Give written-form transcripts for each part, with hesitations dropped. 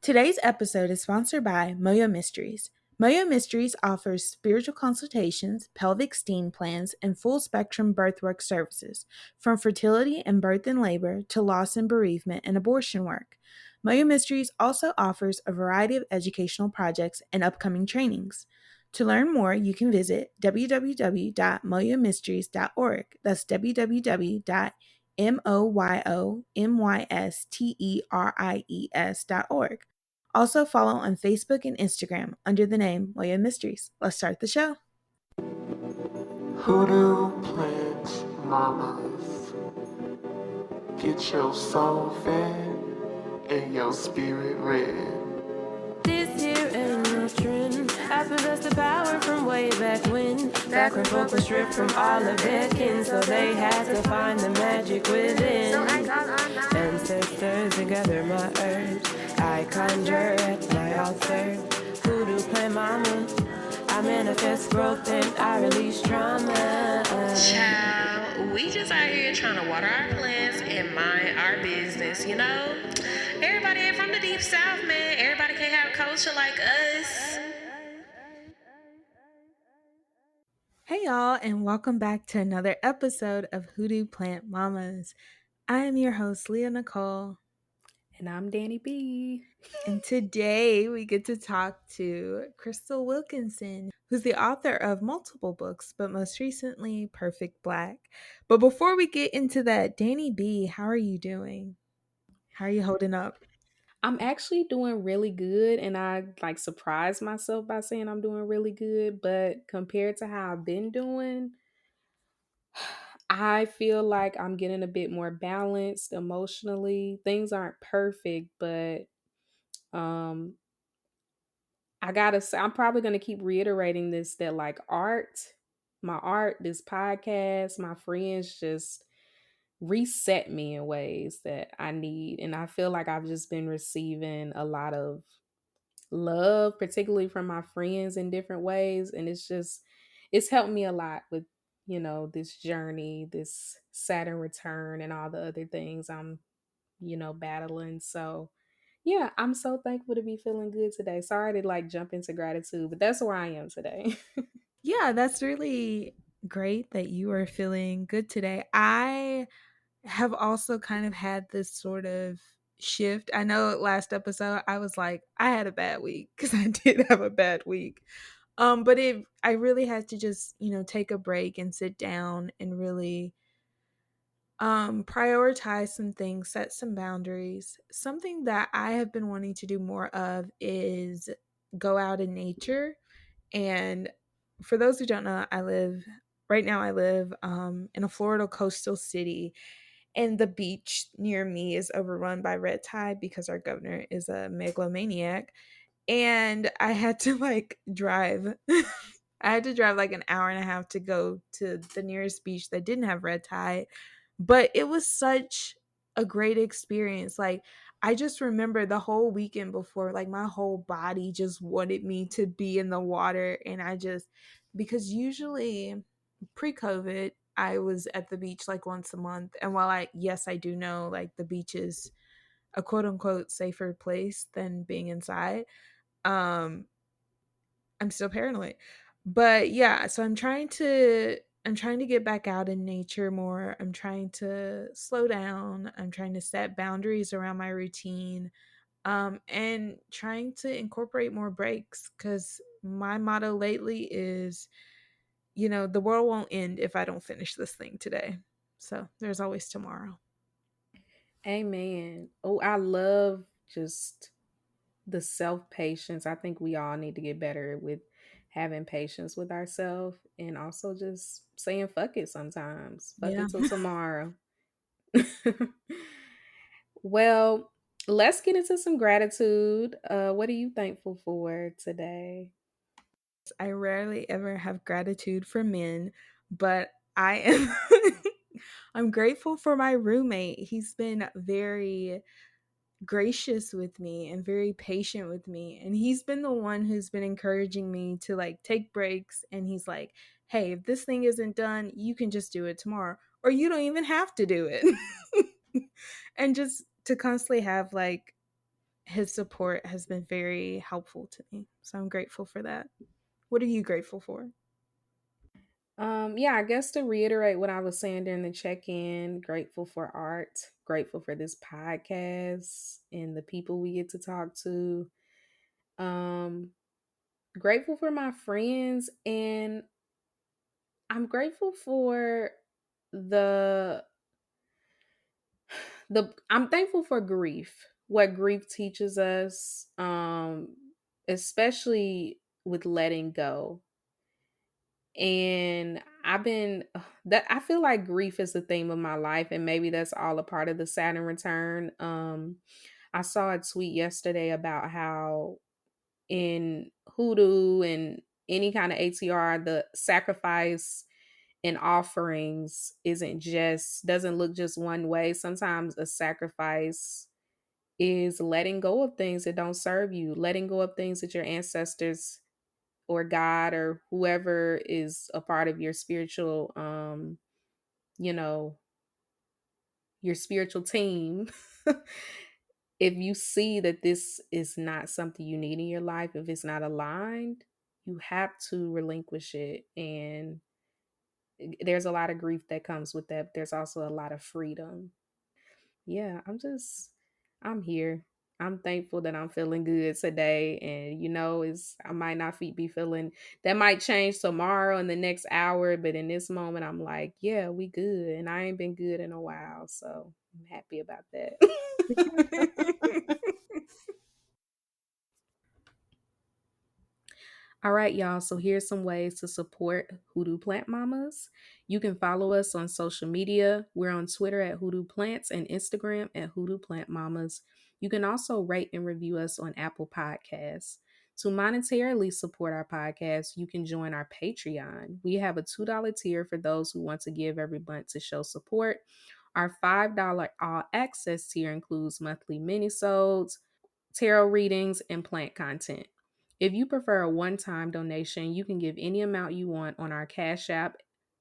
Today's episode is sponsored by Moyo Mysteries. Moyo Mysteries offers spiritual consultations, pelvic steam plans, and full spectrum birthwork services, from fertility and birth and labor to loss and bereavement and abortion work. Moyo Mysteries also offers a variety of educational projects and upcoming trainings. To learn more, you can visit www.moyomysteries.org. That's www.moyomysteries.org. Also follow on Facebook and Instagram under the name Moyo Mysteries. Let's start the show. Hoodoo plant mamas, get your soul fed and your spirit read. This here ain't no trend. I possess the power from way back when. Back when folk were stripped from all of their kin, so they had to find the magic within. So I got on my ancestors to gather my herbs. I conjure at my altar. Voodoo plant mama. I manifest growth and I release trauma. Child, we just out here trying to water our plants and mind our business, you know? Everybody ain't from the deep south, man. Everybody can't have culture like us. Hey y'all, and welcome back to another episode of Hoodoo Plant Mamas. I am your host, Leah Nicole. And I'm Danny B. And today we get to talk to Crystal Wilkinson, who's the author of multiple books, but most recently Perfect Black. But before we get into that, Danny B, how are you doing? How are you holding up? I'm actually doing really good, and I surprised myself by saying I'm doing really good, but compared to how I've been doing, I feel like I'm getting a bit more balanced emotionally. Things aren't perfect, but um I gotta say, I'm probably gonna keep reiterating this, that my art, this podcast, my friends just reset me in ways that I need. And I feel like I've just been receiving a lot of love, particularly from my friends in different ways. And it's helped me a lot with, this journey, this Saturn return and all the other things I'm, battling. So yeah, I'm so thankful to be feeling good today. Sorry to jump into gratitude, but that's where I am today. Yeah, that's really great that you are feeling good today. I have also kind of had this sort of shift. I know last episode I was like, I had a bad week because I did have a bad week. But I really had to just, take a break and sit down and really prioritize some things, set some boundaries. Something that I have been wanting to do more of is go out in nature. And for those who don't know, I live in a Florida coastal city, and the beach near me is overrun by red tide because our governor is a megalomaniac. And I had to drive. I had to drive like an hour and a half to go to the nearest beach that didn't have red tide. But it was such a great experience. Like, I just remember the whole weekend before, like, my whole body just wanted me to be in the water. And because usually pre COVID, I was at the beach like once a month. And while yes, I do know like the beach is a quote unquote safer place than being inside, um, I'm still paranoid. But yeah, so I'm trying to get back out in nature more. I'm trying to slow down. I'm trying to set boundaries around my routine. And trying to incorporate more breaks, cuz my motto lately is, the world won't end if I don't finish this thing today. So, there's always tomorrow. Amen. Oh, I love just the self-patience. I think we all need to get better with having patience with ourselves and also just saying fuck it sometimes. Fuck Yeah. it till tomorrow. Well, let's get into some gratitude. What are you thankful for today? I rarely ever have gratitude for men, but I am I'm grateful for my roommate. He's been very gracious with me and very patient with me, and he's been the one who's been encouraging me to take breaks. And he's like, "Hey, if this thing isn't done, you can just do it tomorrow, or you don't even have to do it." And just to constantly have his support has been very helpful to me. So I'm grateful for that. What are you grateful for? Yeah, I guess to reiterate what I was saying during the check-in, grateful for art, grateful for this podcast and the people we get to talk to. Um, Grateful for my friends, and I'm grateful for the I'm thankful for grief. What grief teaches us, especially with letting go. And I've been that I feel like grief is the theme of my life, and maybe that's all a part of the Saturn return. I saw a tweet yesterday about how in hoodoo and any kind of ATR, the sacrifice and offerings doesn't look just one way. Sometimes a sacrifice is letting go of things that don't serve you, letting go of things that your ancestors or God or whoever is a part of your spiritual you know, your spiritual team. If you see that this is not something you need in your life, if it's not aligned, you have to relinquish it. And there's a lot of grief that comes with that. But there's also a lot of freedom. Yeah, I'm here. I'm thankful that I'm feeling good today. And is I might not be feeling that might change tomorrow in the next hour, but in this moment I'm like, yeah, we good. And I ain't been good in a while. So I'm happy about that. All right, y'all. So here's some ways to support Hoodoo Plant Mamas. You can follow us on social media. We're on Twitter at Hoodoo Plants and Instagram at Hoodoo Plant Mamas. You can also rate and review us on Apple Podcasts. To monetarily support our podcast, you can join our Patreon. We have a $2 tier for those who want to give every month to show support. Our $5 all access tier includes monthly minisodes, tarot readings, and plant content. If you prefer a one-time donation, you can give any amount you want on our Cash App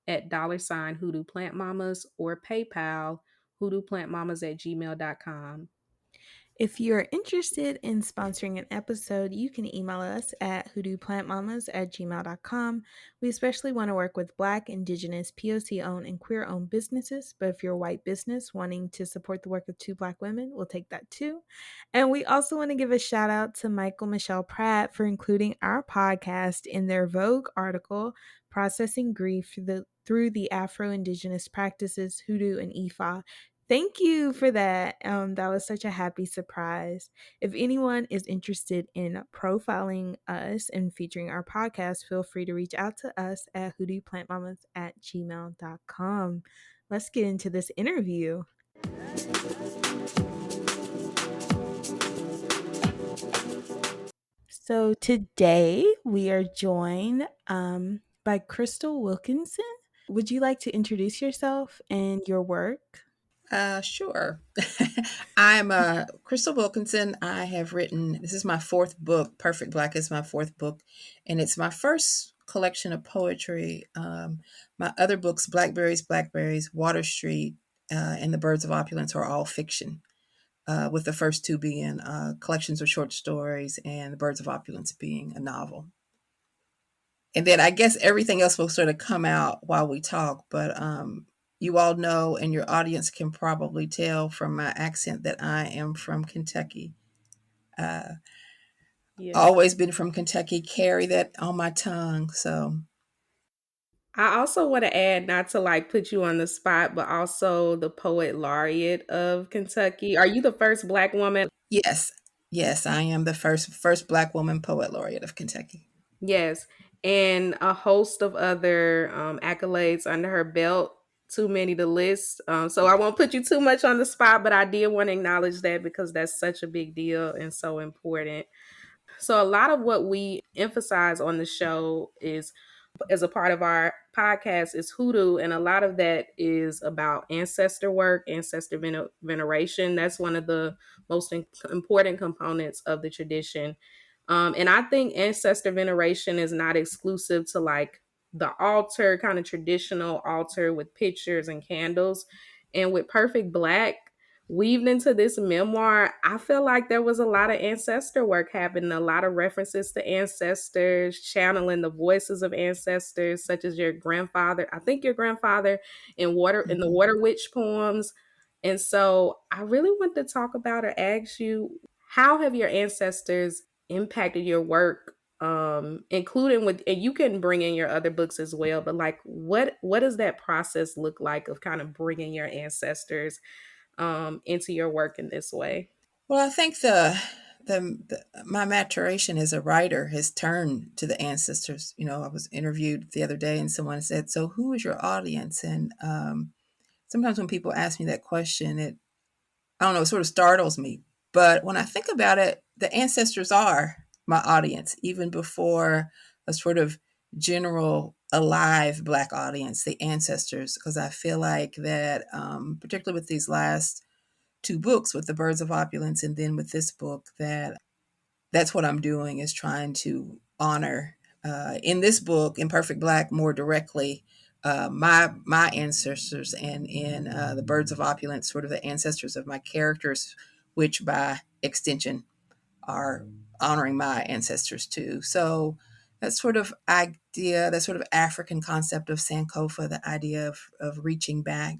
at $ Hoodoo Plant Mamas or PayPal hoodooplantmamas@gmail.com. If you're interested in sponsoring an episode, you can email us at hoodooplantmamas@gmail.com. We especially want to work with Black, Indigenous, POC owned, and queer owned businesses, but if you're a white business wanting to support the work of two Black women, we'll take that too. And we also want to give a shout out to Michael Michelle Pratt for including our podcast in their Vogue article, Processing Grief through the Afro-Indigenous Practices, Hoodoo and Ifa. Thank you for that. That was such a happy surprise. If anyone is interested in profiling us and featuring our podcast, feel free to reach out to us at hoodooplantmamas@gmail.com. Let's get into this interview. So today we are joined by Crystal Wilkinson. Would you like to introduce yourself and your work? Sure. I'm Crystal Wilkinson. I have written, this is my fourth book. Perfect Black is my fourth book, and it's my first collection of poetry. My other books, Blackberries, Water Street, and The Birds of Opulence, are all fiction, with the first two being collections of short stories and The Birds of Opulence being a novel. And then I guess everything else will sort of come out while we talk, but you all know, and your audience can probably tell from my accent, that I am from Kentucky. Yeah. Always been from Kentucky, carry that on my tongue. So, I also want to add, not to like put you on the spot, but also the Poet Laureate of Kentucky. Are you the first Black woman? yes, yes, I am the first Black woman poet laureate of Kentucky. Yes. And a host of other accolades under her belt. Too many to list. So I won't put you too much on the spot, but I did want to acknowledge that because that's such a big deal and so important. So a lot of what we emphasize on the show is, as a part of our podcast, is hoodoo, and a lot of that is about ancestor work, ancestor veneration. That's one of the most important components of the tradition. And I think ancestor veneration is not exclusive to like the altar, kind of traditional altar with pictures and candles. And with Perfect Black, weaved into this memoir, I feel like there was a lot of ancestor work happening, a lot of references to ancestors, channeling the voices of ancestors, such as your grandfather. I think your grandfather in the Mhm. Water Witch poems. And so I really want to talk about or ask you, how have your ancestors impacted your work? Including with, and you can bring in your other books as well, but like what does that process look like of kind of bringing your ancestors into your work in this way? Well, I think my maturation as a writer has turned to the ancestors. You know, I was interviewed the other day, and someone said, "So, who is your audience?" And sometimes when people ask me that question, I don't know, it sort of startles me. But when I think about it, the ancestors are my audience, even before a sort of general alive Black audience, the ancestors, because I feel like that, particularly with these last two books, with the Birds of Opulence and then with this book, that's what I'm doing, is trying to honor, in this book, in Perfect Black, more directly, my ancestors, and in the Birds of Opulence, sort of the ancestors of my characters, which by extension are honoring my ancestors too. So that sort of idea, that sort of African concept of Sankofa, the idea of reaching back,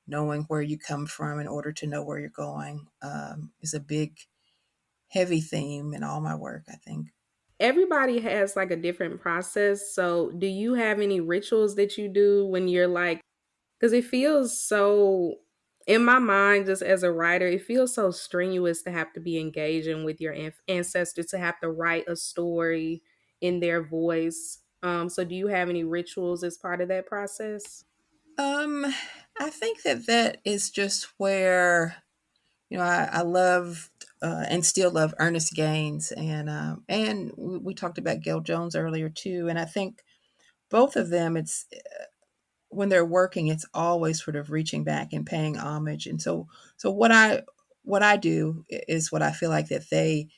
knowing where you come from in order to know where you're going, is a big, heavy theme in all my work, I think. Everybody has like a different process. So, do you have any rituals that you do when you're like, because it feels so, in my mind, just as a writer, it feels so strenuous to have to be engaging with your ancestors, to have to write a story in their voice. So, do you have any rituals as part of that process? Um, I think that is just where, I loved, and still love Ernest Gaines, and we talked about Gail Jones earlier too, and I think both of them, it's when they're working, it's always sort of reaching back and paying homage. And so what I do is what I feel like that they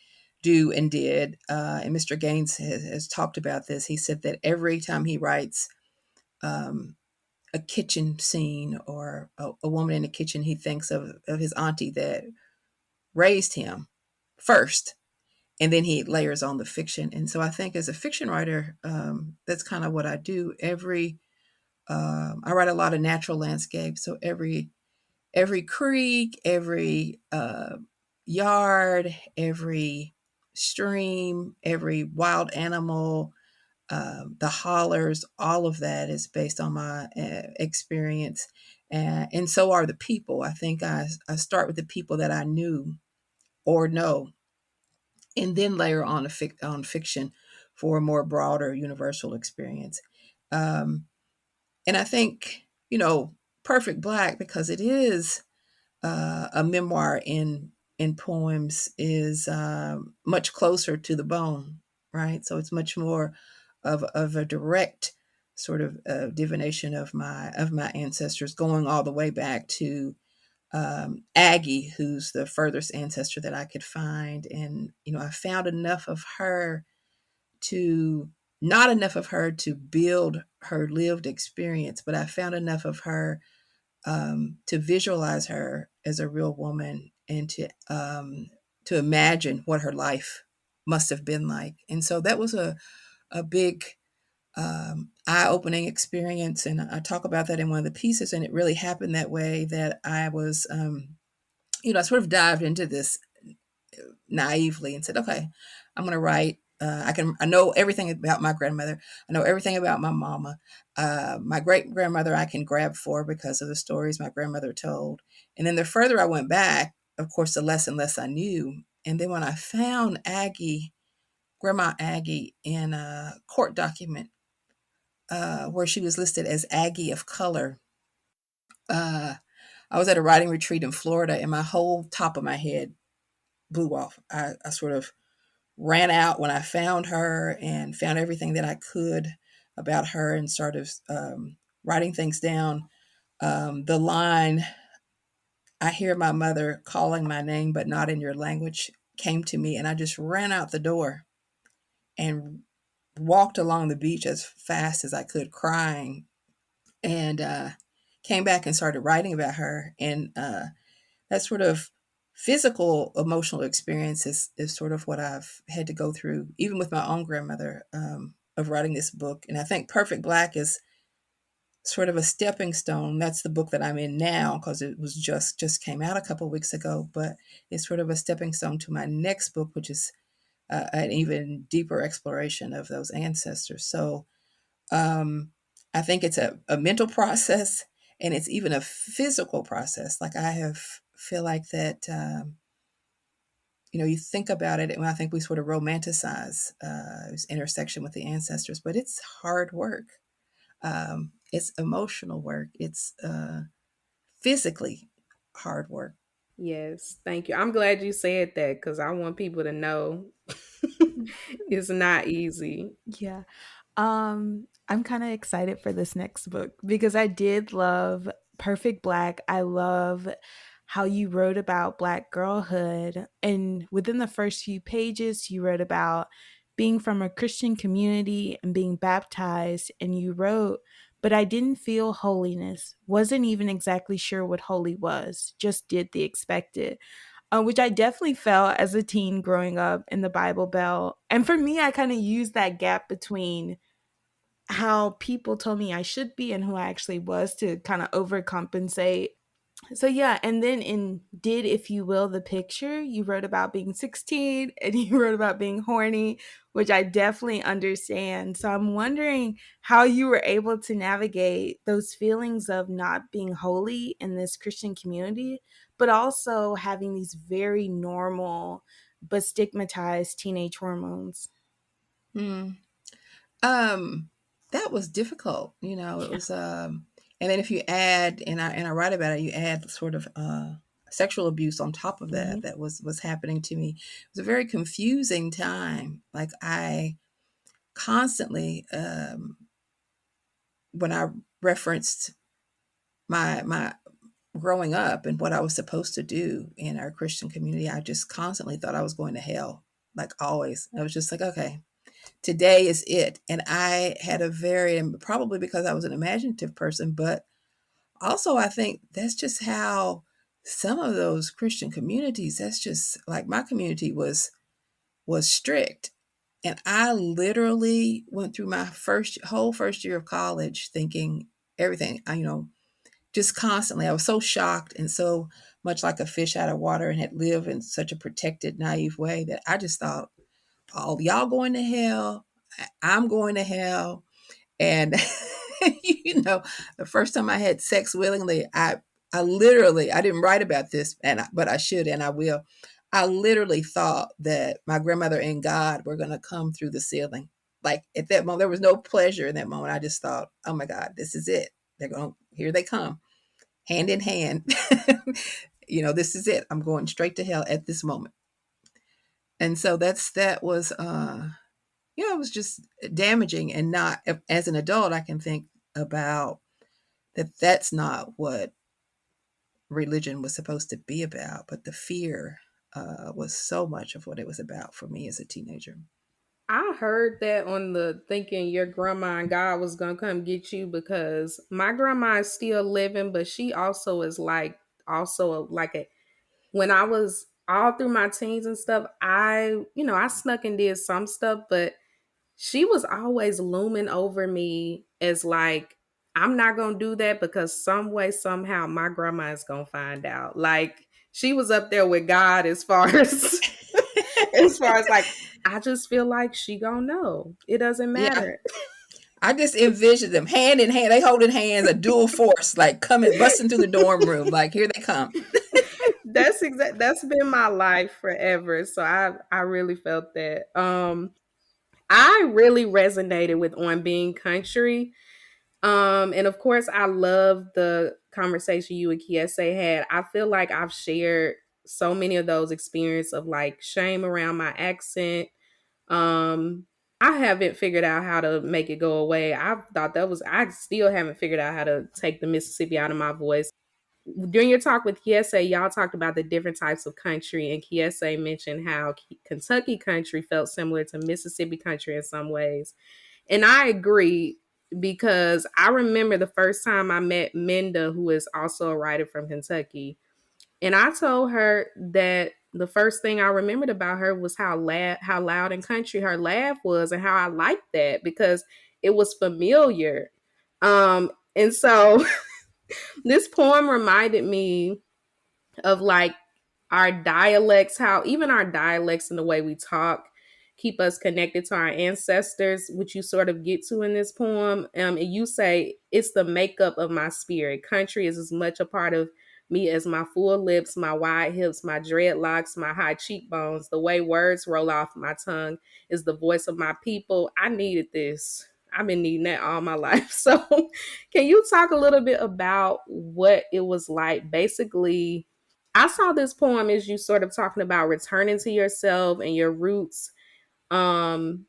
do and did. And Mr. Gaines has talked about this. He said that every time he writes, um, a kitchen scene or a woman in the kitchen, he thinks of his auntie that raised him first, and then he layers on the fiction. And so I think as a fiction writer, that's kind of what I do. I write a lot of natural landscapes, so every creek, every yard, every stream, every wild animal, the hollers, all of that is based on my experience. And so are the people. I think I start with the people that I knew or know, and then layer on on fiction for a more broader universal experience. Um, and I think, Perfect Black, because it is a memoir in poems, is much closer to the bone, right? So it's much more of a direct sort of divination of my ancestors, going all the way back to Aggie, who's the furthest ancestor that I could find. And I found enough of her to not enough of her to build her lived experience, but I found enough of her to visualize her as a real woman, and to imagine what her life must have been like. And so that was a big eye-opening experience, and I talk about that in one of the pieces. And it really happened that way, that I was, I sort of dived into this naively and said, okay, I'm going to write. I know everything about my grandmother. I know everything about my mama. My great grandmother I can grab for because of the stories my grandmother told. And then the further I went back, of course, the less and less I knew. And then when I found Grandma Aggie, in a court document, where she was listed as Aggie of Color, uh, I was at a writing retreat in Florida, and my whole top of my head blew off. I sort of ran out when I found her and found everything that I could about her, and started writing things down. The line, "I hear my mother calling my name, but not in your language," came to me, and I just ran out the door and walked along the beach as fast as I could, crying, and came back and started writing about her. And that sort of physical emotional experience is sort of what I've had to go through, even with my own grandmother, of writing this book. And I think Perfect Black is sort of a stepping stone. That's the book that I'm in now because it was just came out a couple of weeks ago. But it's sort of a stepping stone to my next book, which is an even deeper exploration of those ancestors. So I think it's a mental process, and it's even a physical process. Like feel like that. You think about it, and I think we sort of romanticize this intersection with the ancestors, but it's hard work. It's emotional work. It's physically hard work. Yes, thank you. I'm glad you said that because I want people to know it's not easy. Yeah. I'm kind of excited for this next book because I did love Perfect Black. I love how you wrote about Black girlhood. And within the first few pages, you wrote about being from a Christian community and being baptized. And you wrote, but I didn't feel holiness, wasn't even exactly sure what holy was, just did the expected. Which I definitely felt as a teen growing up in the Bible Belt. And for me, I kind of used that gap between how people told me I should be and who I actually was to kind of overcompensate. So yeah, and then in Did If You Will the Picture, you wrote about being 16 and you wrote about being horny, which I definitely understand. So I'm wondering how you were able to navigate those feelings of not being holy in this Christian community, but also having these very normal but stigmatized teenage hormones. Mm. Um, that was difficult. It Yeah. was. And then if you add, and I write about it, you add sort of sexual abuse on top of that. Mhm. That was happening to me. It was a very confusing time. Like I constantly, when I referenced my growing up and what I was supposed to do in our Christian community, I just constantly thought I was going to hell. Like always, I was just like, okay, today is it. And I had a very, and probably because I was an imaginative person, but also I think that's just how some of those Christian communities, that's just like my community was strict. And I literally went through my whole first year of college thinking everything, just constantly. I was so shocked and so much like a fish out of water and had lived in such a protected, naive way that I just thought, oh, y'all going to hell. I'm going to hell. And the first time I had sex willingly, I literally, I didn't write about this, but I should and I will. I literally thought that my grandmother and God were going to come through the ceiling. Like at that moment, there was no pleasure in that moment. I just thought, oh my God, this is it. Here they come, hand in hand. This is it. I'm going straight to hell at this moment. And so that was it was just damaging. And not, as an adult, I can think about that's not what religion was supposed to be about, but the fear was so much of what it was about for me as a teenager. I heard that on the thinking your grandma and God was gonna come get you because my grandma is still living, but she also is like like a when I was all through my teens and stuff, I snuck and did some stuff, but she was always looming over me as like, I'm not gonna do that because some way, somehow my grandma is gonna find out. Like she was up there with God as far as as far as like, I just feel like she gonna know. It doesn't Yeah, matter. I just envisioned them hand in hand. They holding hands, a dual force, like coming, busting through the dorm room. Like here they come. That's been my life forever. So I really felt that. I really resonated with On Being Country. And of course, I love the conversation you and Kiese had. I feel like I've shared so many of those experiences of like shame around my accent. Um, I haven't figured out how to make it go away. I still haven't figured out how to take the Mississippi out of my voice. During your talk with Kiese, y'all talked about the different types of country, and Kiese mentioned how Kentucky country felt similar to Mississippi country in some ways. And I agree because I remember the first time I met Minda, who is also a writer from Kentucky. And I told her that the first thing I remembered about her was how loud and country her laugh was, and how I liked that because it was familiar. And so this poem reminded me of like our dialects, how even our dialects and the way we talk keep us connected to our ancestors, which you sort of get to in this poem. And you say, it's the makeup of my spirit. Country is as much a part of me as my full lips, my wide hips, my dreadlocks, my high cheekbones. The way words roll off my tongue is the voice of my people. I needed this. I've been needing that all my life. So, can you talk a little bit about what it was like? Basically, I saw this poem as you sort of talking about returning to yourself and your roots, um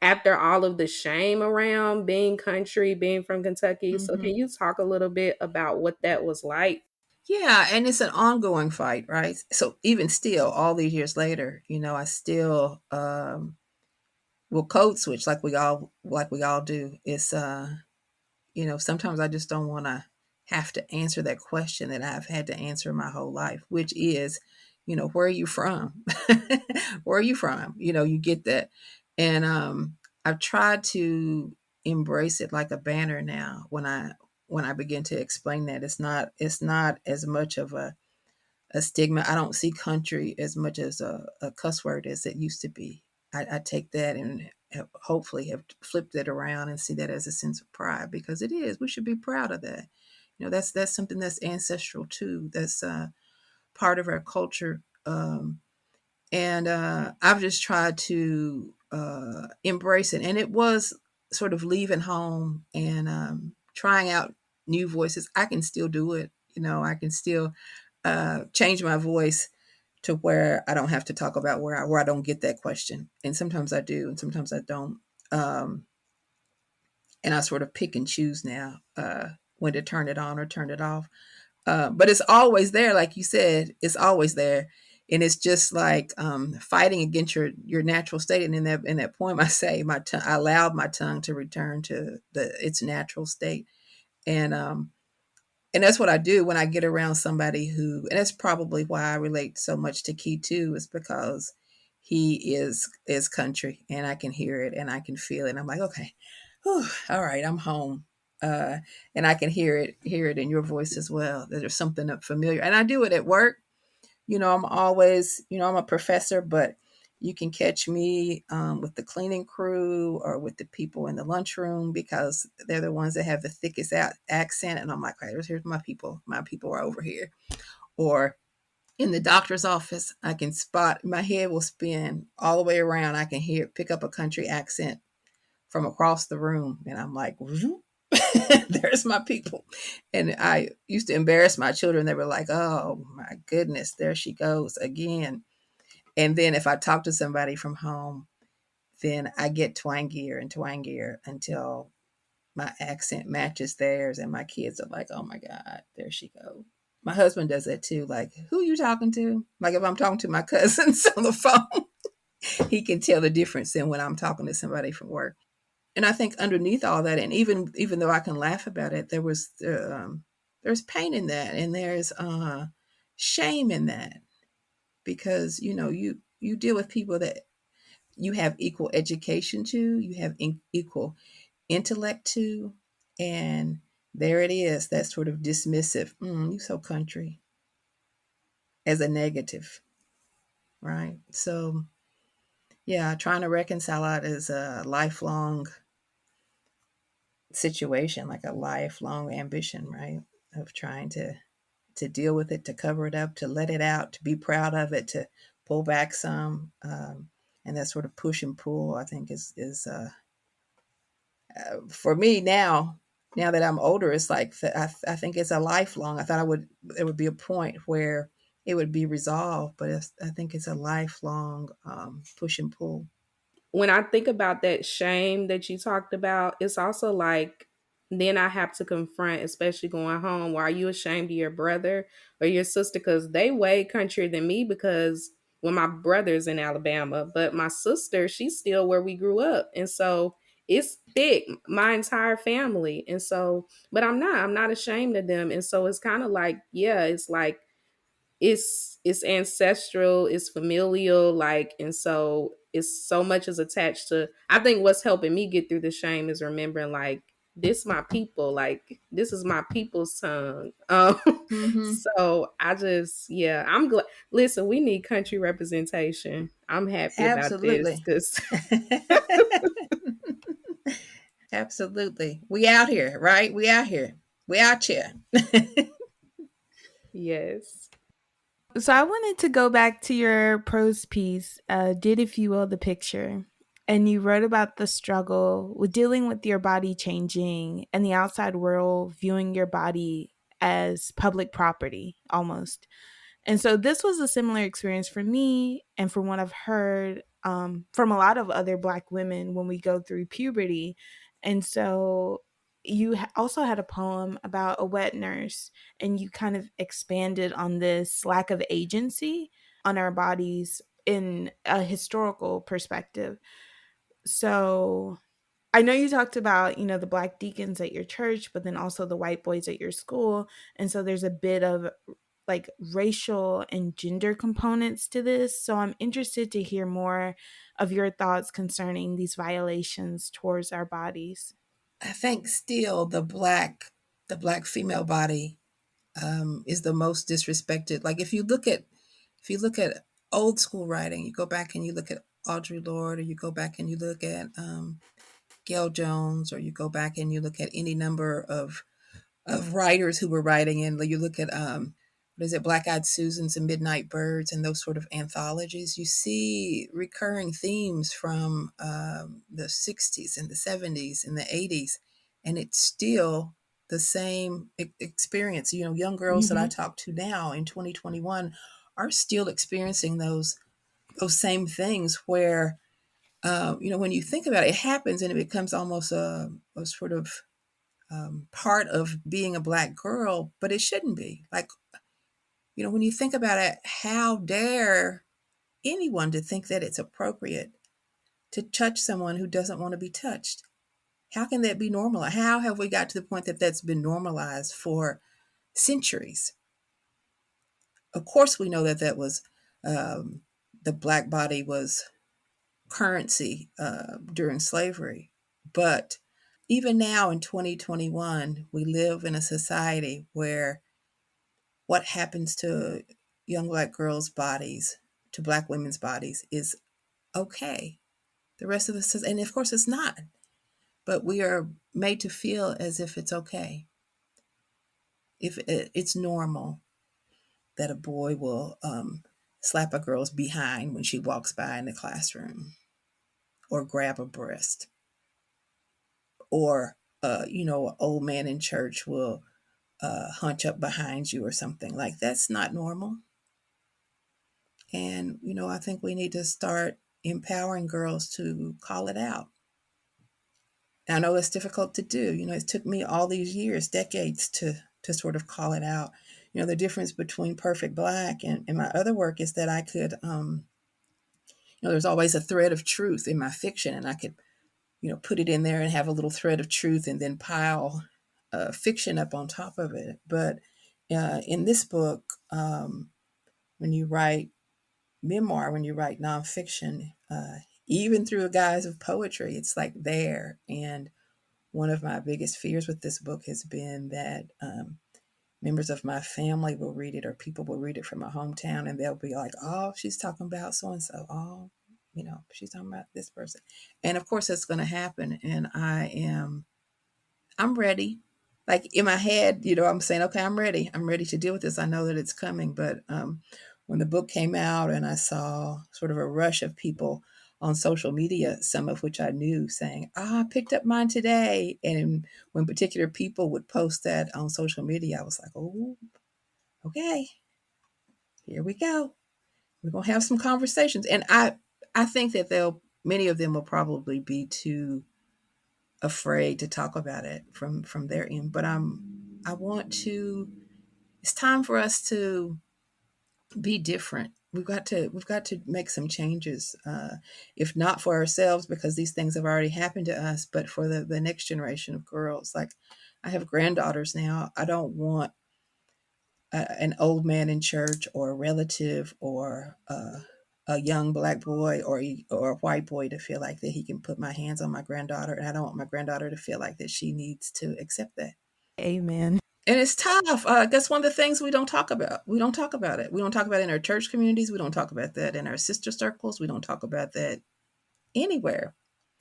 after all of the shame around being country, being from Kentucky. So Hmm. can you talk a little bit about what that was like? Yeah, and it's an ongoing fight, right? So even still, all these years later, I still will code switch like we all do. It's sometimes I just don't want to have to answer that question that I've had to answer my whole life, which is, where are you from? Where are you from? You get that. And I've tried to embrace it like a banner now when I begin to explain that it's not as much of a stigma. I don't see country as much as a cuss word as it used to be. I take that and hopefully have flipped it around and see that as a sense of pride, because it is. We should be proud of that. That's something that's ancestral too. That's part of our culture. And I've just tried to embrace it. And it was sort of leaving home and trying out new voices. I can still do it. I can still change my voice to where I don't have to talk about where I don't get that question. And sometimes I do, and sometimes I don't. Um, and I sort of pick and choose now when to turn it on or turn it off. But it's always there, like you said. It's always there, and it's just like fighting against your natural state. And in that poem, I say I allowed my tongue to return to its natural state, and and that's what I do when I get around somebody and that's probably why I relate so much to Key too, is because he is country, and I can hear it and I can feel it. And I'm like, okay, whew, all right, I'm home. Uh, and I can hear it in your voice as well. That there's something familiar, and I do it at work. I'm always, I'm a professor, but you can catch me with the cleaning crew or with the people in the lunchroom, because they're the ones that have the thickest accent. And I'm like, right, here's my people. My people are over here. Or in the doctor's office, I can spot, my head will spin all the way around. I can pick up a country accent from across the room. And I'm like, there's my people. And I used to embarrass my children. They were like, oh my goodness, there she goes again. And then if I talk to somebody from home, then I get twangier and twangier until my accent matches theirs. And my kids are like, oh my God, there she goes. My husband does that too. Like, who are you talking to? Like if I'm talking to my cousins on the phone, he can tell the difference in when I'm talking to somebody from work. And I think underneath all that, and even though I can laugh about it, there's pain in that, and there's shame in that, because you deal with people that you have equal education to, you have equal intellect to, and there it is, that sort of dismissive, you so country, as a negative, right? So yeah, trying to reconcile that is a lifelong situation, like a lifelong ambition, right? Of trying to deal with it, to cover it up, to let it out, to be proud of it, to pull back some, and that sort of push and pull. I think is for me now. Now that I'm older, it's like I think it's a lifelong. I thought there would be a point where it would be resolved, but I think it's a lifelong push and pull. When I think about that shame that you talked about, it's also like then I have to confront, especially going home, why are you ashamed of your brother or your sister? Because they way country than me, because well, my brother's in Alabama, but my sister, she's still where we grew up. And so it's thick, my entire family. And so, but I'm not ashamed of them. And so it's kind of like, yeah, it's like it's ancestral, it's familial, like, and so it's so much is attached to. I think what's helping me get through the shame is remembering, like, this my people, like this is my people's tongue. Mm-hmm. So I just, yeah, I'm glad. Listen, we need country representation. I'm happy about this Absolutely. because Absolutely. We out here, right? We out here. We out here. yes. So I wanted to go back to your prose piece, Did If You Will the Picture. And you wrote about the struggle with dealing with your body changing and the outside world viewing your body as public property almost. And so this was a similar experience for me and from what I've heard from a lot of other Black women when we go through puberty. And so you also had a poem about a wet nurse, and you kind of expanded on this lack of agency on our bodies in a historical perspective. So I know you talked about, the Black deacons at your church, but then also the white boys at your school. And so there's a bit of like racial and gender components to this. So I'm interested to hear more of your thoughts concerning these violations towards our bodies. I think still the black female body is the most disrespected. Like if you look at old school writing, you go back and you look at Audre Lorde, or you go back and you look at Gail Jones, or you go back and you look at any number of writers who were writing, and you look at what is it, Black Eyed Susans and Midnight Birds and those sort of anthologies, you see recurring themes from the 60s and the 70s and the 80s, and it's still the same experience. Young girls that I Mhm. talk to now in 2021 are still experiencing those same things where when you think about it, it happens and it becomes almost a sort of part of being a Black girl, but it shouldn't be. Like, when you think about it, how dare anyone to think that it's appropriate to touch someone who doesn't want to be touched? How can that be normal? How have we got to the point that that's been normalized for centuries? Of course, we know that that was the Black body was currency during slavery, but even now in 2021, we live in a society where what happens to young Black girls' bodies, to Black women's bodies, is okay. The rest of us says, and of course it's not, but we are made to feel as if it's okay. If it's normal that a boy will slap a girl's behind when she walks by in the classroom, or grab a breast, or an old man in church will hunch up behind you or something. Like, that's not normal. And, I think we need to start empowering girls to call it out. I know it's difficult to do. It took me all these years, decades, to sort of call it out. The difference between Perfect Black and my other work is that I could, there's always a thread of truth in my fiction, and I could, put it in there and have a little thread of truth and then pile fiction up on top of it. But in this book, when you write memoir, when you write nonfiction, even through a guise of poetry, it's like there. And one of my biggest fears with this book has been that members of my family will read it, or people will read it from my hometown, and they'll be like, "Oh, she's talking about so and so. Oh, she's talking about this person." And of course, that's going to happen. And I'm ready. Like, in my head, I'm saying, okay, I'm ready. I'm ready to deal with this. I know that it's coming. But when the book came out and I saw sort of a rush of people on social media, some of which I knew, saying, I picked up mine today. And when particular people would post that on social media, I was like, oh, okay, here we go. We're going to have some conversations. And I think that many of them will probably be too afraid to talk about it from their end. But I want to. It's time for us to be different. We've got to make some changes, if not for ourselves, because these things have already happened to us, but for the next generation of girls. Like, I have granddaughters now. I don't want an old man in church or a relative or a young black boy or a white boy to feel like that he can put my hands on my granddaughter, and I don't want my granddaughter to feel like that she needs to accept that. Amen. And it's tough. That's one of the things we don't talk about. We don't talk about it. We don't talk about it in our church communities. We don't talk about that in our sister circles. We don't talk about that anywhere.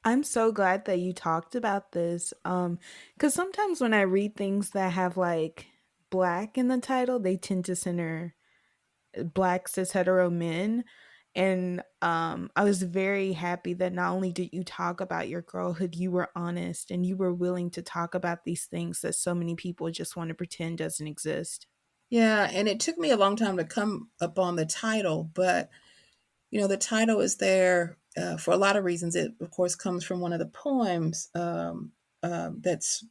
I'm so glad that you talked about this. Because sometimes when I read things that have like black in the title, they tend to center black cis hetero men. And I was very happy that not only did you talk about your girlhood, you were honest and you were willing to talk about these things that so many people just want to pretend doesn't exist. Yeah, and it took me a long time to come upon the title, but the title is there for a lot of reasons. It, of course, comes from one of the poems that's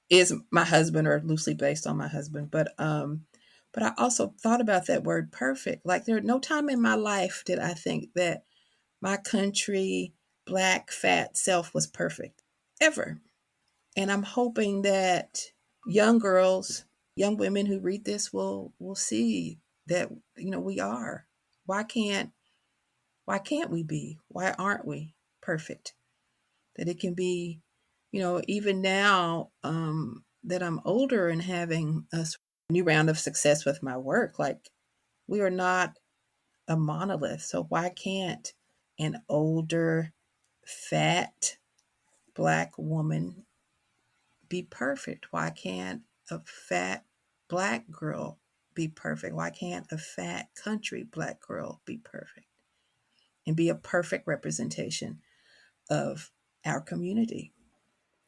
is my husband or loosely based on my husband. But I also thought about that word perfect. Like there no time in my life did I think that my country black fat self was perfect ever. And I'm hoping that young girls, young women who read this will see that we are. Why can't why can't we be? Why aren't we perfect? That it can be, even now that I'm older and having a new round of success with my work, like we are not a monolith. So why can't an older, fat, black woman be perfect? Why can't a fat black girl be perfect? Why can't a fat country black girl be perfect and be a perfect representation of our community?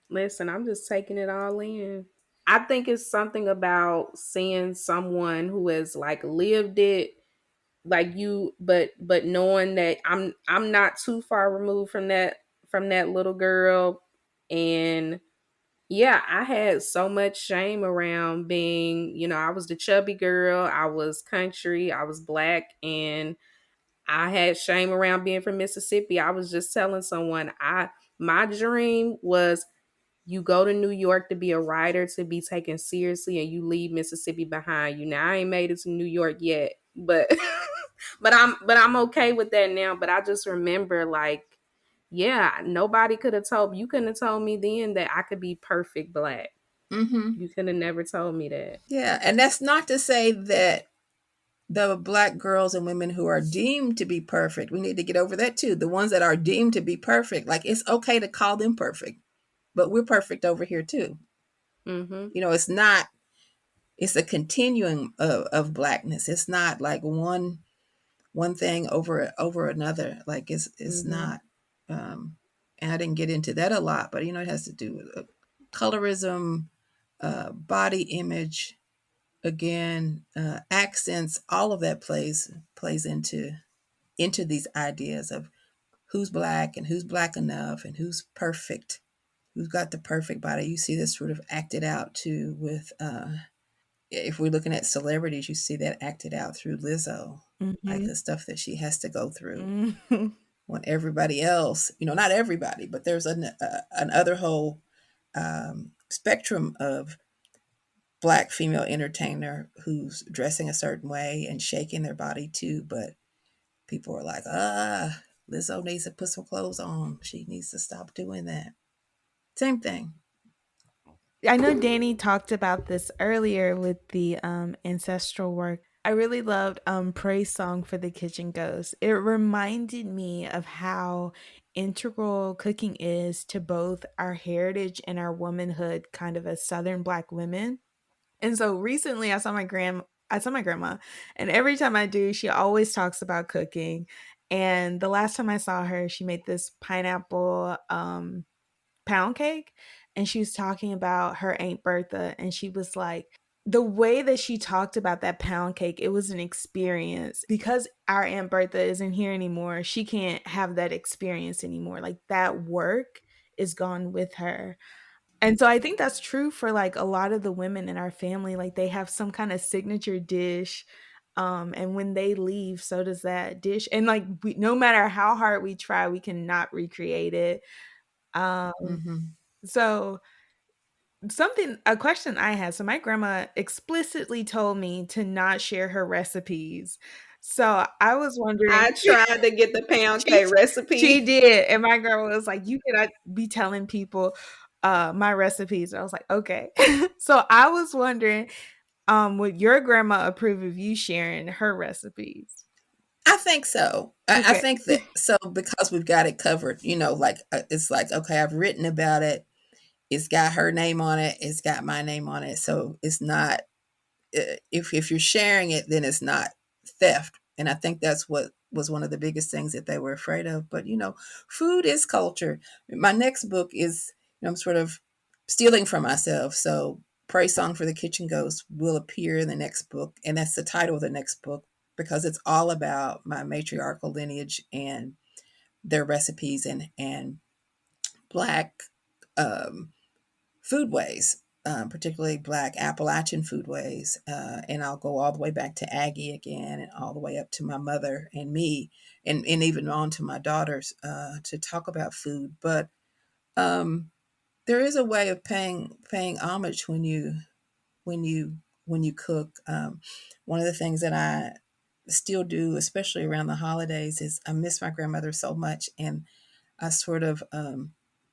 Listen, I'm just taking it all in. I think it's something about seeing someone who has like lived it like you, but knowing that I'm not too far removed from that little girl. And yeah, I had so much shame around being, I was the chubby girl, I was country, I was black, and I had shame around being from Mississippi. I was just telling someone my dream was you go to New York to be a writer, to be taken seriously, and you leave Mississippi behind you. Now I ain't made it to New York yet, but but I'm okay with that now. But I just remember like, yeah, nobody could have told you couldn't have told me then that I could be perfect black. Mm-hmm. You could have never told me that. Yeah, and that's not to say that the black girls and women who are deemed to be perfect, we need to get over that too. The ones that are deemed to be perfect, like it's okay to call them perfect, but we're perfect over here too. Mm-hmm. It's not, it's a continuum of blackness. It's not like one thing over another. Like it's Mm-hmm. not. And I didn't get into that a lot, but it has to do with colorism, body image, again, accents. All of that plays into these ideas of who's black and who's black enough and who's perfect, who's got the perfect body. You see this sort of acted out too with if we're looking at celebrities, you see that acted out through Lizzo, like Mhm. the stuff that she has to go through Mhm. when everybody else, not everybody, but there's another whole spectrum of black female entertainer who's dressing a certain way and shaking their body too, but people are like, Lizzo needs to put some clothes on. She needs to stop doing that. Same thing. I know Danny talked about this earlier with the ancestral work. I really loved Praise Song for the Kitchen Ghost. It reminded me of how integral cooking is to both our heritage and our womanhood, kind of as Southern Black women. And so recently I saw my grandma, and every time I do, she always talks about cooking. And the last time I saw her, she made this pineapple pound cake, and she was talking about her Aunt Bertha, and she was like, the way that she talked about that pound cake, it was an experience. Because our Aunt Bertha isn't here anymore, she can't have that experience anymore. Like that work is gone with her. And so I think that's true for like a lot of the women in our family. Like they have some kind of signature dish. And when they leave, so does that dish. And like no matter how hard we try, we cannot recreate it. Um, Mm-hmm. so a question I had. So my grandma explicitly told me to not share her recipes. So I was I wondering, tried to get the pound she cake she recipe. did, and my grandma was like, "You cannot be telling people my recipes." I was like, "Okay." So I was wondering, would your grandma approve of you sharing her recipes? I think so. I Okay. think that so because we've got it covered, like it's like okay, I've written about it. It's got her name on it. It's got my name on it. So it's not if you're sharing it, then it's not theft. And I think that's what was one of the biggest things that they were afraid of. But food is culture. My next book is I'm sort of stealing from myself. So Praise Song for the Kitchen Ghost will appear in the next book, and that's the title of the next book because it's all about my matriarchal lineage and their recipes and black um, foodways, particularly Black Appalachian foodways. And I'll go all the way back to Aggie again and all the way up to my mother and me and even on to my daughters to talk about food. But um, there is a way of paying homage when you when you cook. One of the things that I still do, especially around the holidays, is I miss my grandmother so much, and I sort of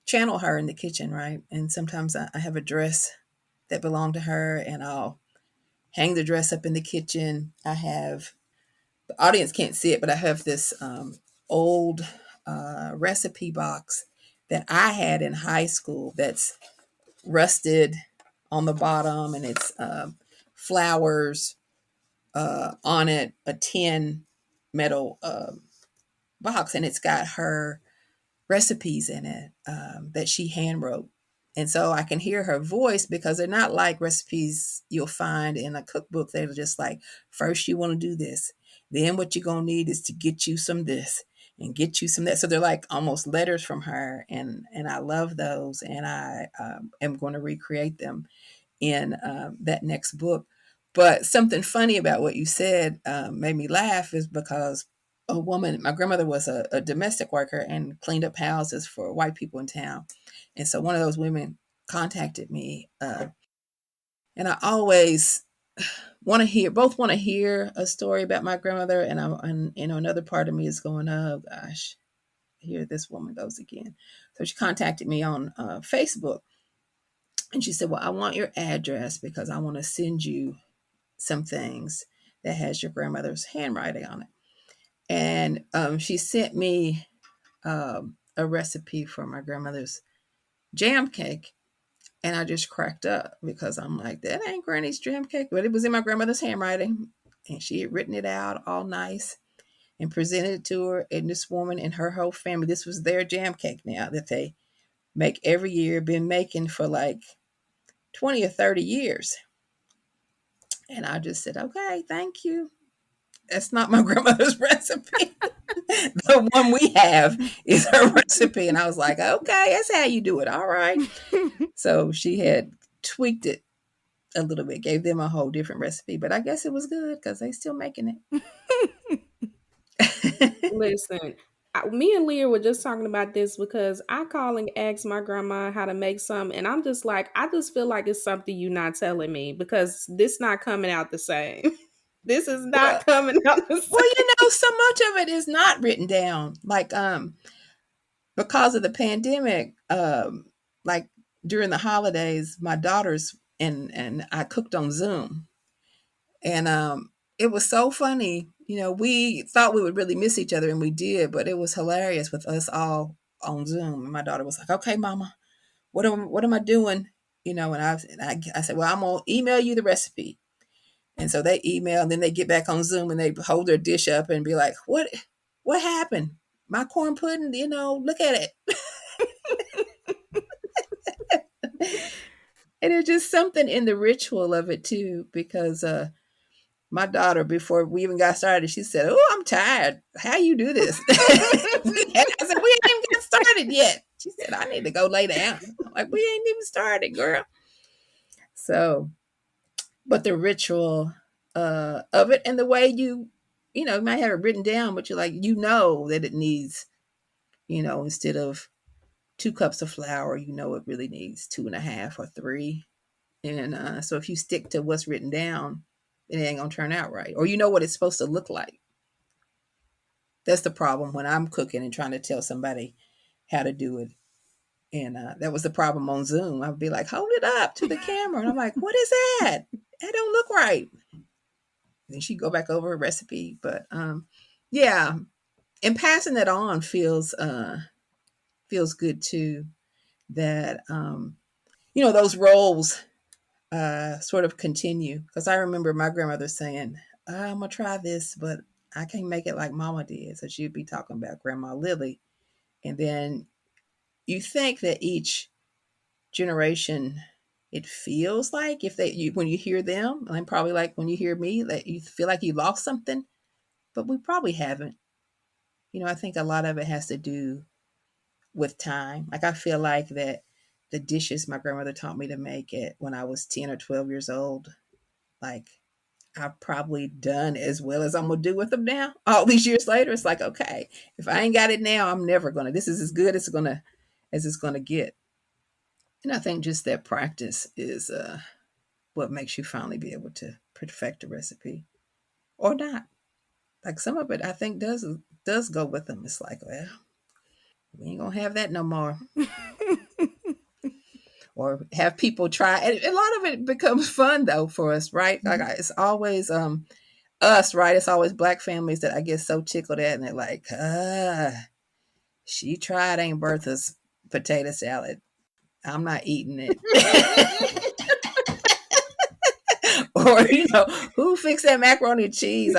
channel her in the kitchen, right? And sometimes I have a dress that belonged to her, and I'll hang the dress up in the kitchen. I have the audience can't see it, but I have this old recipe box that I had in high school that's rusted on the bottom, and it's flowers on it, a tin metal box, and it's got her recipes in it that she hand wrote. And so I can hear her voice because they're not like recipes you'll find in a cookbook. They're just like, first you want to do this. Then what you're going to need is to get you some this and get you some that. So they're like almost letters from her. And I love those. And I am going to recreate them in that next book. But something funny about what you said made me laugh is because a woman, my grandmother was a domestic worker and cleaned up houses for white people in town. And so one of those women contacted me. And I always both want to hear a story about my grandmother. And another part of me is going, oh gosh, here this woman goes again. So she contacted me on Facebook and she said, well, I want your address because I want to send you some things that has your grandmother's handwriting on it. And she sent me a recipe for my grandmother's jam cake. And I just cracked up because I'm like, that ain't Granny's jam cake. But it was in my grandmother's handwriting. And she had written it out all nice and presented it to her. And this woman and her whole family, this was their jam cake now that they make every year, been making for like 20 or 30 years. And I just said, okay, thank you. That's not my grandmother's recipe. The one we have is her recipe. And I was like, okay, that's how you do it. All right. So she had tweaked it a little bit, gave them a whole different recipe. But I guess it was good because they still making it. Listen, me and Leah were just talking about this because I call and ask my grandma how to make some, and I'm just like, I just feel like it's something you're not telling me because this not coming out the same. This is well, not coming out the well, same. so much of it is not written down. Like because of the pandemic, like during the holidays, my daughters and I cooked on Zoom. And it was so funny. We thought we would really miss each other, and we did, but it was hilarious with us all on Zoom. And my daughter was like, okay, mama, what am I doing? And I said, well, I'm going to email you the recipe. And so they email, and then they get back on Zoom and they hold their dish up and be like, what happened? My corn pudding, look at it. And it's just something in the ritual of it too, because my daughter, before we even got started, she said, oh, I'm tired. How you do this? I said, we ain't even got started yet. She said, I need to go lay down. I'm like, we ain't even started, girl. So, but the ritual of it and the way you might have it written down, but you're like, that it needs, instead of 2 cups of flour, you know it really needs 2.5 or 3. And so if you stick to what's written down, it ain't gonna turn out right. Or you know what it's supposed to look like. That's the problem when I'm cooking and trying to tell somebody how to do it. And that was the problem on Zoom. I would be like, hold it up to the camera. And I'm like, what is that? That don't look right. Then she'd go back over a recipe. But yeah. And passing that on feels good too. That those roles sort of continue. Because I remember my grandmother saying, I'm gonna try this, but I can't make it like Mama did. So she'd be talking about Grandma Lily, and then you think that each generation, it feels like if when you hear them, and probably like when you hear me, that you feel like you lost something, but we probably haven't. I think a lot of it has to do with time. Like I feel like that the dishes my grandmother taught me to make it when I was 10 or 12 years old, like I've probably done as well as I'm gonna do with them now. All these years later, it's like, okay, if I ain't got it now, I'm never gonna. This is as good as it's gonna get. And I think just that practice is what makes you finally be able to perfect a recipe, or not. Like some of it, I think does go with them. It's like, well, we ain't gonna have that no more. Or have people try. And a lot of it becomes fun though for us, right? Like it's always us, right? It's always Black families that I get so tickled at, and they're like, she tried Aunt Bertha's potato salad. I'm not eating it. Or, who fixed that macaroni and cheese?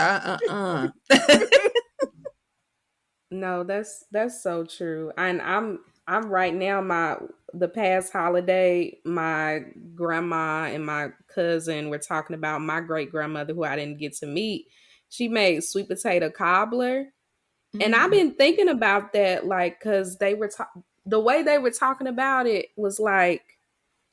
No, that's so true. And I'm right now, the past holiday, my grandma and my cousin were talking about my great grandmother who I didn't get to meet. She made sweet potato cobbler. And I've Mm. been thinking about that, like, cause the way they were talking about it was like,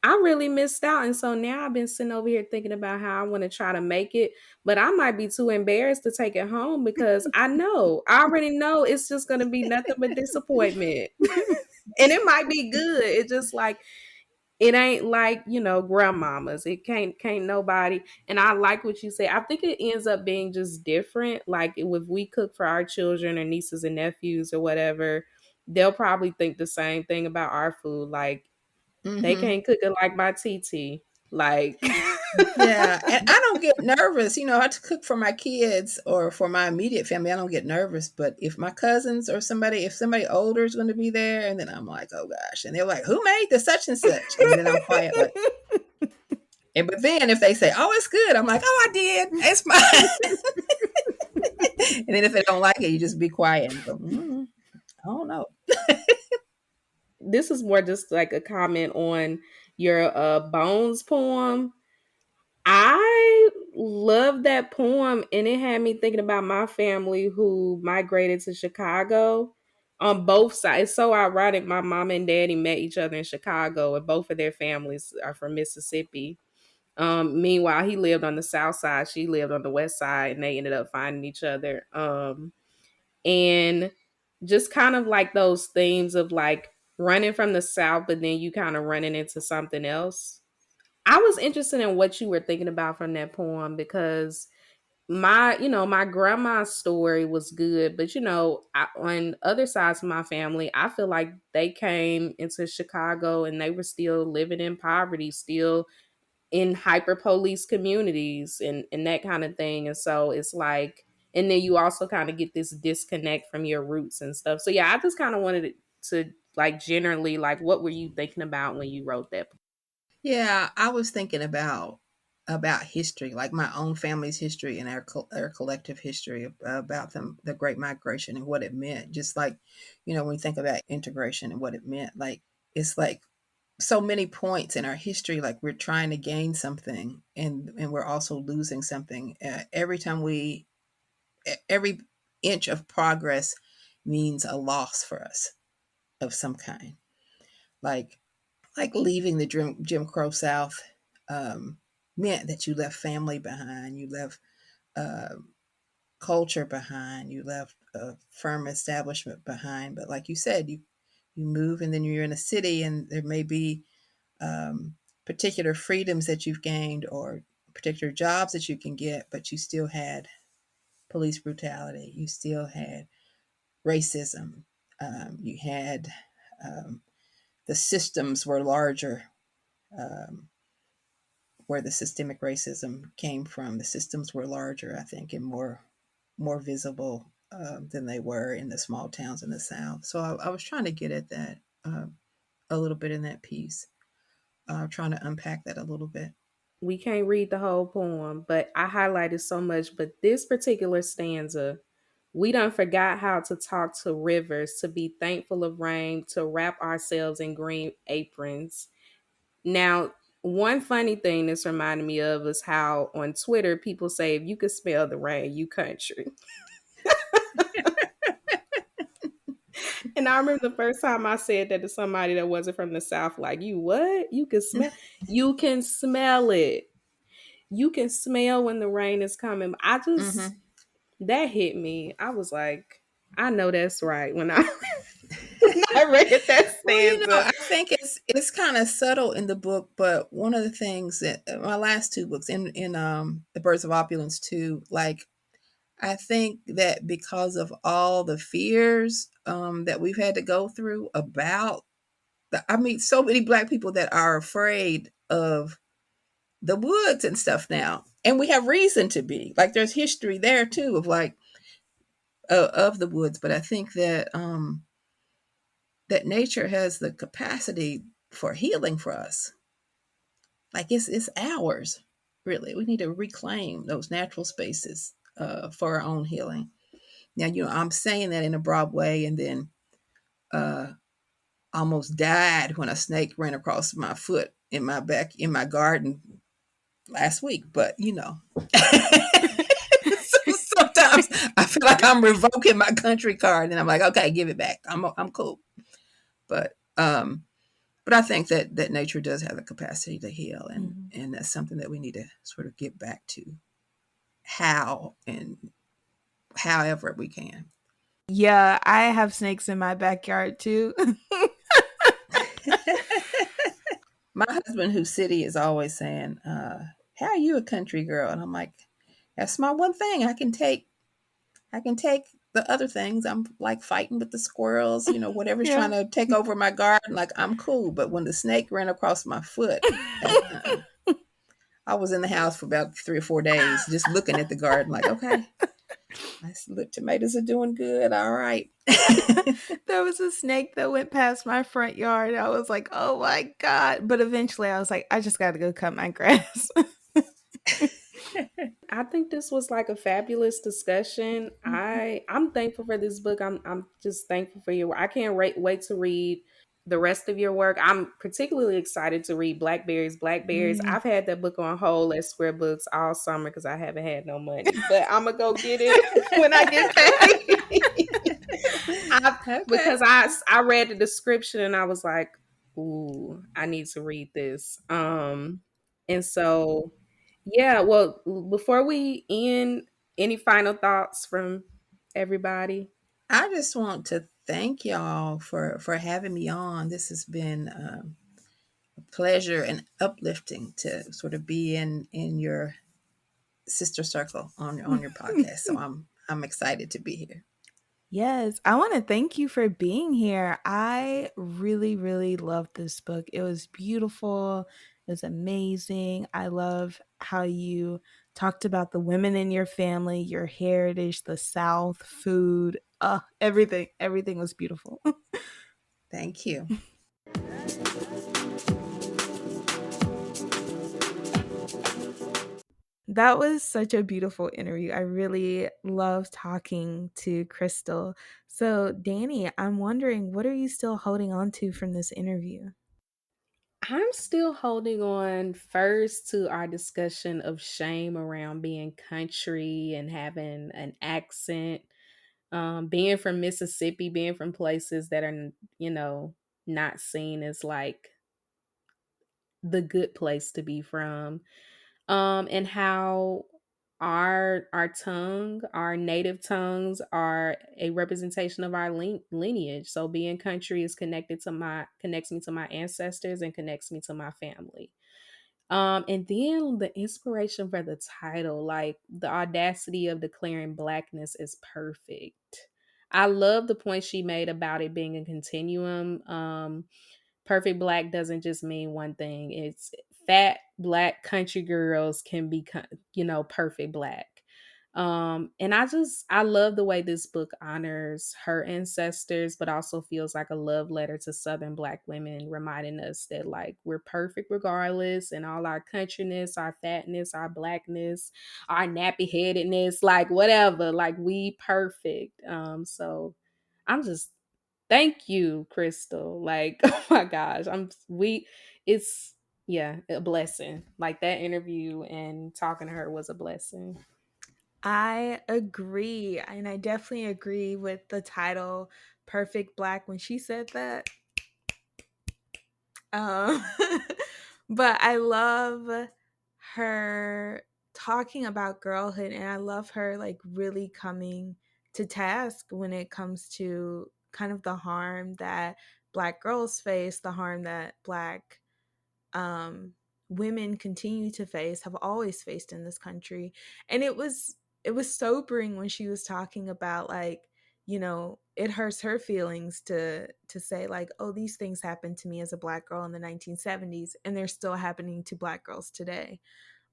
I really missed out. And so now I've been sitting over here thinking about how I want to try to make it, but I might be too embarrassed to take it home because I already know it's just going to be nothing but disappointment. And it might be good. It's just like, it ain't like, grandmamas. It can't nobody. And I like what you say. I think it ends up being just different. Like if we cook for our children or nieces and nephews or whatever, they'll probably think the same thing about our food. Like, they Hmm. can't cook it like my TT. Like, Yeah, and I don't get nervous. I have to cook for my kids or for my immediate family. I don't get nervous, but if my cousins or if somebody older is going to be there, and then I'm like, oh gosh, and they're like, who made the such and such, and then I'm quiet, like, but then if they say, oh, it's good, I'm like, oh, I did, it's mine. And then if they don't like it, you just be quiet and go, I don't know. this is more just like a comment on your Bones poem. I love that poem, and it had me thinking about my family who migrated to Chicago on both sides. It's so ironic. My mom and daddy met each other in Chicago, and both of their families are from Mississippi. Meanwhile, he lived on the south side, she lived on the west side, and they ended up finding each other. And just kind of like those themes of like running from the south, but then you kind of running into something else. I was interested in what you were thinking about from that poem because my grandma's story was good, but on other sides of my family, I feel like they came into Chicago and they were still living in poverty, still in hyper police communities and that kind of thing. And so it's like, and then you also kind of get this disconnect from your roots and stuff. So yeah, I just kind of wanted to like generally, like, what were you thinking about when you wrote that? Yeah, I was thinking about history, like my own family's history and our collective history about the Great Migration and what it meant. Just like, when we think about integration and what it meant, like it's like so many points in our history, like we're trying to gain something and we're also losing something. Every inch of progress means a loss for us of some kind. Like leaving the Jim Crow South meant that you left family behind, you left uh, culture behind, you left a firm establishment behind. But like you said, you move and then you're in a city and there may be particular freedoms that you've gained or particular jobs that you can get, but you still had police brutality. You still had racism. You had the systems were larger, um, where the systemic racism came from. The systems were larger, I think, and more visible than they were in the small towns in the South. So I was trying to get at that a little bit in that piece, trying to unpack that a little bit. We can't read the whole poem, but I highlighted so much. But this particular stanza, we done forgot how to talk to rivers, to be thankful of rain, to wrap ourselves in green aprons. Now, one funny thing this reminded me of is how on Twitter people say if you could smell the rain, you country. And I remember the first time I said that to somebody that wasn't from the South, like, you what? You can smell it. You can smell when the rain is coming. Mm-hmm. That hit me. I was like, I know that's right. When I when I read that Well, stanza. I think it's kind of subtle in the book, but one of the things that my last two books in the Birds of Opulence too, like I think that because of all the fears that we've had to go through about I meet so many Black people that are afraid of the woods and stuff now, and we have reason to be. Like there's history there too of like of the woods, but I think that that nature has the capacity for healing for us. Like it's ours, really. We need to reclaim those natural spaces for our own healing. Now, I'm saying that in a broad way, and then uh, almost died when a snake ran across my foot in my garden last week. But sometimes I feel like I'm revoking my country card, and I'm like, okay, give it back. I'm cool. But I think that nature does have the capacity to heal, and that's something that we need to sort of get back to. How and however we can. Yeah, I have snakes in my backyard too. My husband, who's city, is always saying, "How are you a country girl?" And I'm like, "That's my one thing. I can take the other things. I'm like fighting with the squirrels, whatever's Yeah. trying to take over my garden. Like I'm cool. But when the snake ran across my foot, I was in the house for about 3 or 4 days, just looking at the garden. Like, okay, look, tomatoes are doing good. All right. There was a snake that went past my front yard. I was like, oh my God. But eventually I was like, I just got to go cut my grass. I think this was like a fabulous discussion. I'm thankful for this book. I'm just thankful for your work. I can't wait to read the rest of your work. I'm particularly excited to read Blackberries. Blackberries. Mm. I've had that book on hold at Square Books all summer because I haven't had no money. But I'm gonna go get it when I get paid. Okay. Because I read the description and I was like, ooh, I need to read this. And so yeah, well, before we end, any final thoughts from everybody? I just want to thank y'all for having me on. This has been a pleasure and uplifting to sort of be in your sister circle on your podcast. So I'm excited to be here. Yes, I want to thank you for being here. I really, really loved this book. It was beautiful. It was amazing. I love how you talked about the women in your family, your heritage, the South, food, everything. Everything was beautiful. Thank you. That was such a beautiful interview. I really love talking to Crystal. So, Danny, I'm wondering, what are you still holding on to from this interview? I'm still holding on first to our discussion of shame around being country and having an accent, being from Mississippi, being from places that are, not seen as like the good place to be from, and how our tongue, our native tongues are a representation of our lineage. So being country is connects me to my ancestors and connects me to my family. And then the inspiration for the title, like the audacity of declaring blackness is perfect. I love the point she made about it being a continuum. Perfect black doesn't just mean one thing. It's fat black country girls can be, perfect black. And I love the way this book honors her ancestors, but also feels like a love letter to Southern Black women, reminding us that like we're perfect regardless, and all our countryness, our fatness, our blackness, our nappy headedness, like whatever, like we perfect. So I'm just thank you, Crystal. Like, oh my gosh, it's yeah, a blessing. Like that interview and talking to her was a blessing. I agree. And I definitely agree with the title Perfect Black when she said that. Um, but I love her talking about girlhood, and I love her like really coming to task when it comes to kind of the harm that black girls face, the harm that black um, women continue to face, have always faced in this country. And it was sobering when she was talking about like, it hurts her feelings to say like, oh, these things happened to me as a black girl in the 1970s and they're still happening to black girls today.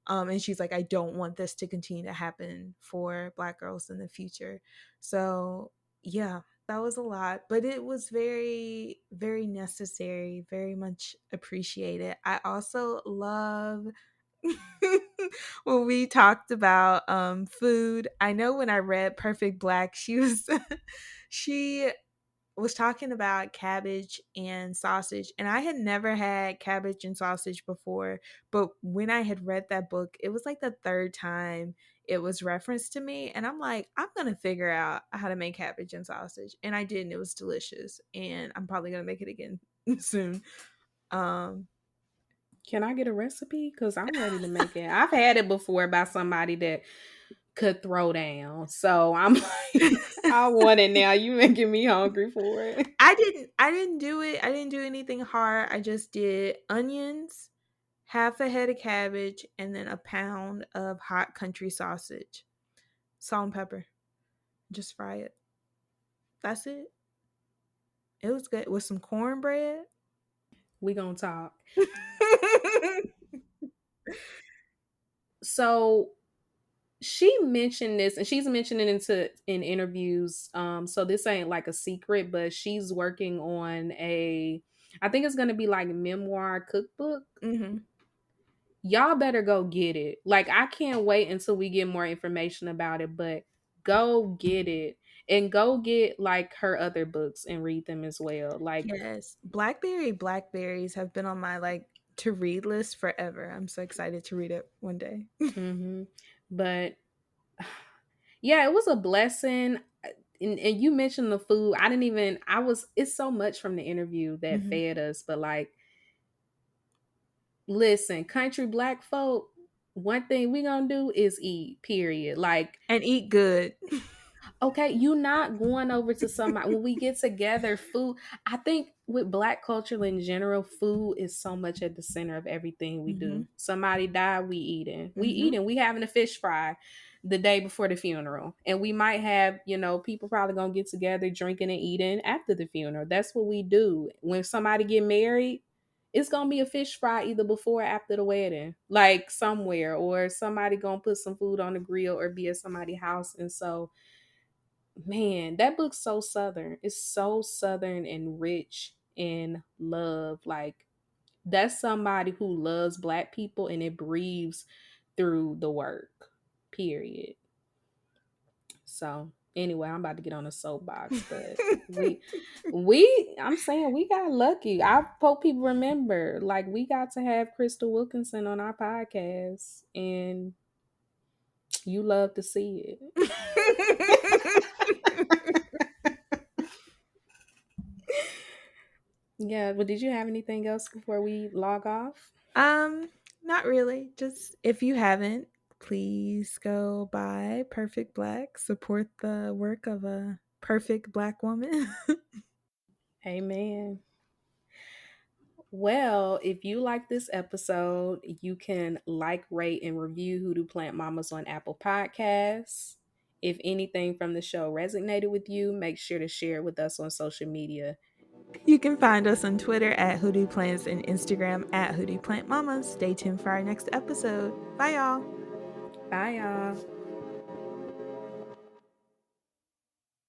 And she's like, I don't want this to continue to happen for black girls in the future. So yeah, that was a lot, but it was very, very necessary, very much appreciated. I also love when we talked about food. I know when I read Perfect Black, she was talking about cabbage and sausage, and I had never had cabbage and sausage before, but when I had read that book, it was like the third time it was referenced to me, and I'm like, I'm gonna figure out how to make cabbage and sausage, and I did, and it was delicious, and I'm probably gonna make it again soon. um Can I get a recipe? Because I'm ready to make it. I've had it before by somebody that could throw down. So I'm like, I want it now. You making me hungry for it. I didn't do it. I didn't do anything hard. I just did onions, half a head of cabbage, and then a pound of hot country sausage, salt and pepper. Just fry it. That's it. It was good with some cornbread. We gonna talk. So she mentioned this, and she's mentioning it in interviews. So this ain't like a secret, but she's working on I think it's gonna be like memoir cookbook. hmm Y'all better go get it. Like I can't wait until we get more information about it, but go get it. And go get like her other books and read them as well. Like Yes, Blackberries have been on my like to read list forever. I'm so excited to read it one day. mhm. But yeah, it was a blessing. And you mentioned the food. It's so much from the interview that hmm fed us, but like, listen, country black folk, one thing we gonna do is eat, period. Like, And eat good. okay, you not going over to somebody when we get together, food. I think with black culture in general, food is so much at the center of everything we hmm do. Somebody died, we eating. We hmm eating. We having a fish fry the day before the funeral. And we might have, people probably gonna get together drinking and eating after the funeral. That's what we do. When somebody get married, it's gonna be a fish fry either before or after the wedding, like somewhere, or somebody gonna put some food on the grill or be at somebody's house. And so, man, that book's so southern. It's so southern and rich in love. Like that's somebody who loves black people and it breathes through the work. Period. So anyway, I'm about to get on a soapbox, but I'm saying we got lucky. I hope people remember, like we got to have Crystal Wilkinson on our podcast and you love to see it. Yeah, but did you have anything else before we log off? um, Not really. Just if you haven't, please go buy Perfect Black. Support the work of a perfect Black woman. Amen. Well, if you like this episode, you can like, rate, and review Hoodoo Plant Mamas on Apple Podcasts. If anything from the show resonated with you, make sure to share it with us on social media. You can find us on Twitter at Hoodoo Plants and Instagram at Hoodoo Plant Mamas. Stay tuned for our next episode. Bye, y'all. Bye, y'all.